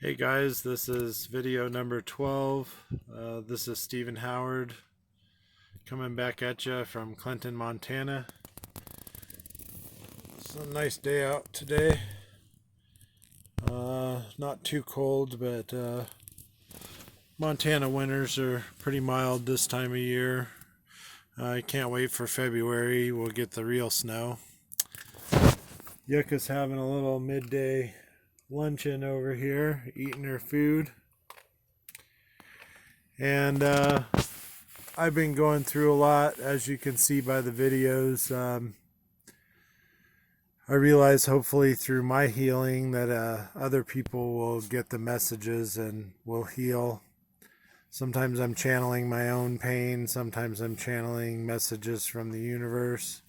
Hey guys, this is video number 12. This is Stephen Howard coming back at you from Clinton, Montana. It's a nice day out today. Not too cold, but Montana winters are pretty mild this time of year. I can't wait for February. We'll get the real snow. Yucca's having a little midday luncheon over here, eating her food. And I've been going through a lot, as you can see by the videos. I realize hopefully through my healing that other people will get the messages and will heal. Sometimes I'm channeling my own pain, sometimes I'm channeling messages from the universe.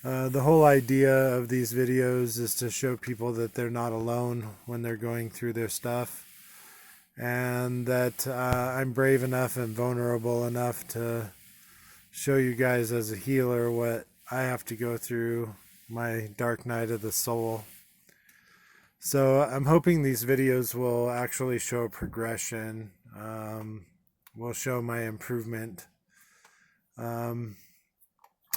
The whole idea of these videos is to show people that they're not alone when they're going through their stuff, and that I'm brave enough and vulnerable enough to show you guys as a healer what I have to go through, my dark night of the soul. So I'm hoping these videos will actually show progression, will show my improvement.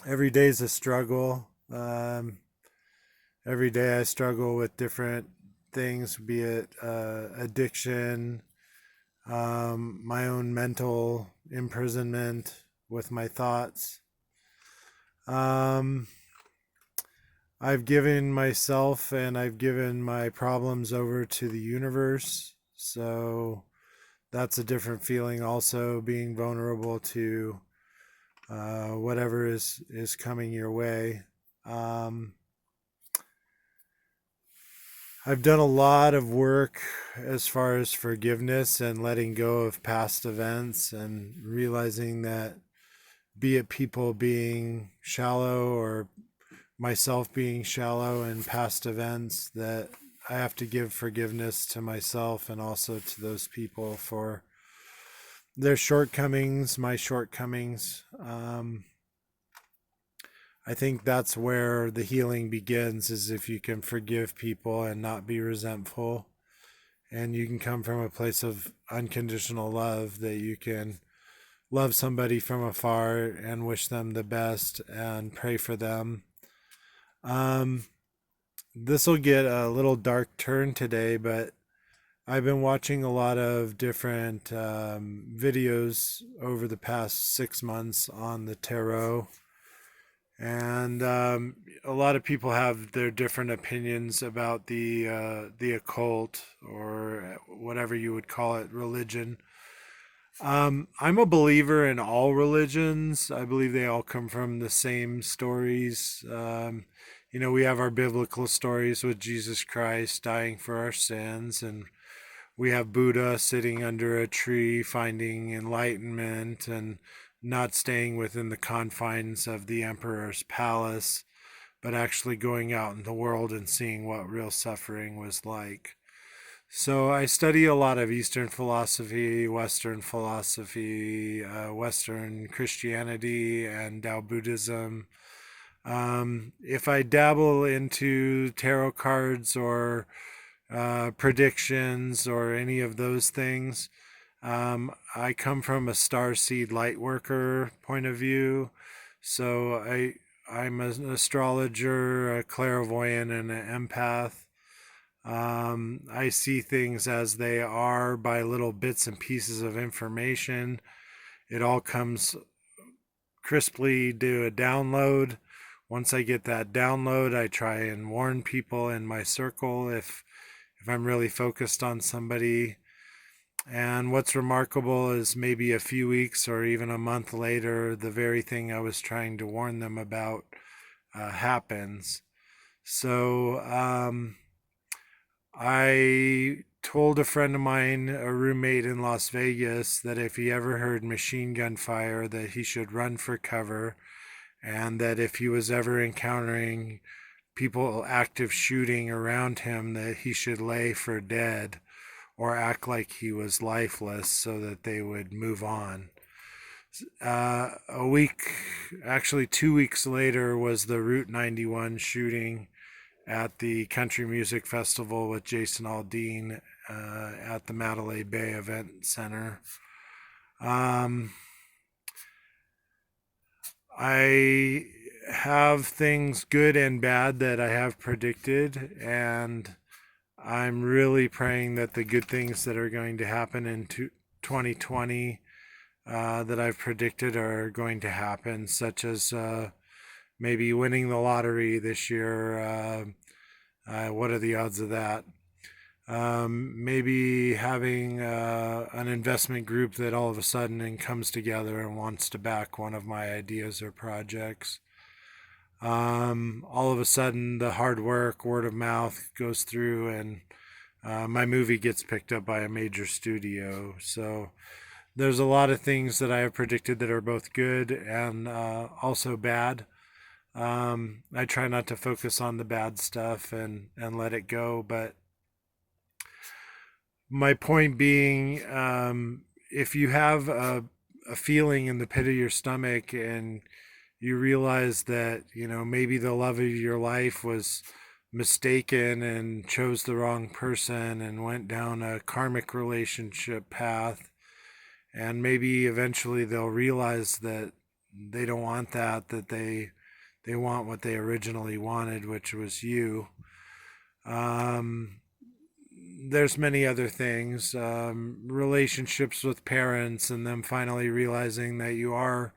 Every day is a struggle. Every day I struggle with different things, be it addiction, my own mental imprisonment with my thoughts. I've given myself and I've given my problems over to the universe. So that's a different feeling also, being vulnerable to whatever is coming your way. I've done a lot of work as far as forgiveness and letting go of past events, and realizing that, be it people being shallow or myself being shallow in past events, that I have to give forgiveness to myself and also to those people for their shortcomings, my shortcomings. I think that's where the healing begins, is if you can forgive people and not be resentful, and you can come from a place of unconditional love, that you can love somebody from afar and wish them the best and pray for them. This will get a little dark turn today, but I've been watching a lot of different videos over the past 6 months on the tarot, and a lot of people have their different opinions about the occult, or whatever you would call it, religion. I'm a believer in all religions. I believe they all come from the same stories. We have our biblical stories with Jesus Christ dying for our sins, and we have Buddha sitting under a tree finding enlightenment and not staying within the confines of the emperor's palace, but actually going out in the world and seeing what real suffering was like. So I study a lot of Eastern philosophy, Western Christianity, and Tao Buddhism. If I dabble into tarot cards or predictions or any of those things, I come from a starseed light worker point of view. So I'm an astrologer, a clairvoyant, and an empath. I see things as they are by little bits and pieces of information. It all comes crisply to a download. Once I get that download, I try and warn people in my circle if I'm really focused on somebody. And what's remarkable is maybe a few weeks or even a month later, the very thing I was trying to warn them about happens. So I told a friend of mine, a roommate in Las Vegas, that if he ever heard machine gun fire, that he should run for cover, and that if he was ever encountering people active shooting around him, that he should lay for dead or act like he was lifeless so that they would move on. Actually 2 weeks later, was the Route 91 shooting, at the Country Music Festival with Jason Aldean at the Mandalay Bay Event Center. Um, I have things good and bad that I have predicted, and I'm really praying that the good things that are going to happen in 2020 that I've predicted are going to happen, such as maybe winning the lottery this year. What are the odds of that? Maybe having an investment group that all of a sudden comes together and wants to back one of my ideas or projects. All of a sudden, the hard work, word of mouth goes through, and my movie gets picked up by a major studio. So there's a lot of things that I have predicted that are both good and also bad. I try not to focus on the bad stuff and let it go. But my point being, if you have a feeling in the pit of your stomach and you realize that, maybe the love of your life was mistaken and chose the wrong person and went down a karmic relationship path, and maybe eventually they'll realize that they don't want that they want what they originally wanted, which was you. There's many other things, relationships with parents, and them finally realizing that you are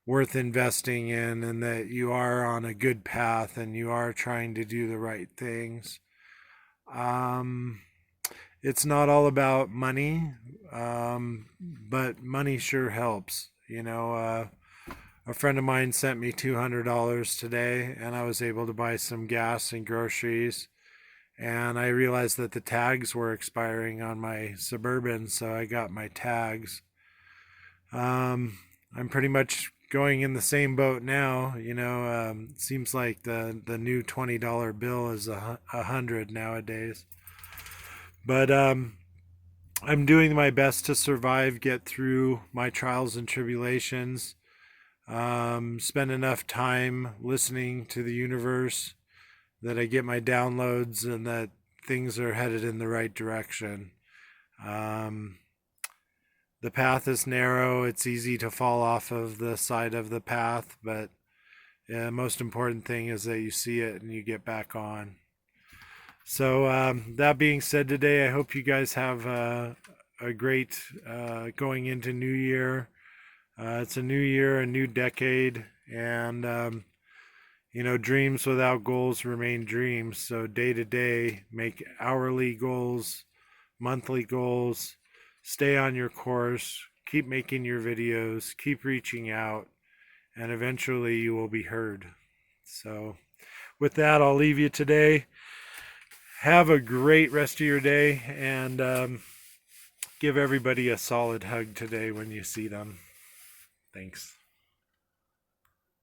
worth investing in and that you are on a good path and you are trying to do the right things. It's not all about money, but money sure helps. A friend of mine sent me $200 today, and I was able to buy some gas and groceries. And I realized that the tags were expiring on my Suburban, so I got my tags. I'm pretty much going in the same boat now. Seems like the new $20 bill is a hundred nowadays. But I'm doing my best to survive, get through my trials and tribulations. Spend enough time listening to the universe that I get my downloads and that things are headed in the right direction. The path is narrow. It's easy to fall off of the side of the path, but the most important thing is that you see it and you get back on. So that being said, today I hope you guys have a great going into New Year. It's a new year, a new decade, and dreams without goals remain dreams. So day to day, make hourly goals, monthly goals, stay on your course, keep making your videos, keep reaching out, and eventually you will be heard. So with that, I'll leave you today. Have a great rest of your day, and give everybody a solid hug today when you see them. Thanks.